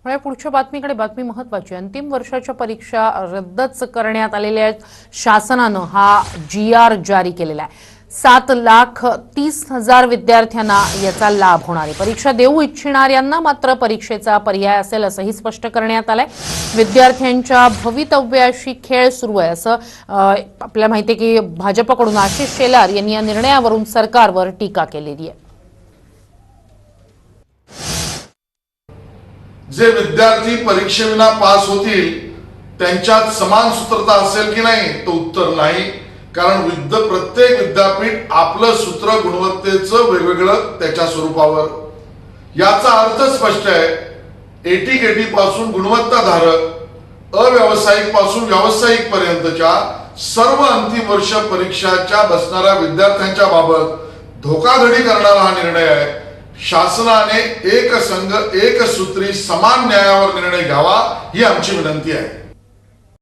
म्हणजे पुढच्या बातमीकडे बातमी महत्त्वाची। अंतिम वर्षाच्या परीक्षा रद्दच करण्यात आलेल्या आहेत। शासनानं हा GR जारी केलेला आहे। 7,30,000 विद्यार्थ्यांना याचा लाभ होणार आहे। परीक्षा देऊ इच्छिणाऱ्यांना मात्र परीक्षेचा पर्याय असेल असंही स्पष्ट करण्यात आलंय। विद्यार्थ्यांच्या भवितव्याशी खेळ सुरू आहे असं आपल्याला माहिती आहे की भाजपकडून आशिष शेलार यांनी या निर्णयावरून सरकारवर टीका केलेली आहे। जे विद्यार्थी परीक्षेविना पास होतील त्यांच्यात समान सूत्रता असेल की नाही, तो उत्तर नाही। कारण प्रत्येक विद्यापीठ आपलं सूत्र गुणवत्तेचं वेगवेगळं त्याच्या स्वरूपावर। याचा अर्थ स्पष्ट आहे, एटी पासून गुणवत्ताधारक अव्यावसायिक पासून व्यावसायिक पर्यंतच्या सर्व अंतिम वर्ष परीक्षाच्या बसणाऱ्या विद्यार्थ्यांच्या बाबत धोकाधडी करणारा हा निर्णय आहे। शासनाने एक संघ एक सूत्री समान न्यायावर निर्णय घ्यावा ही आमची विनंती आहे।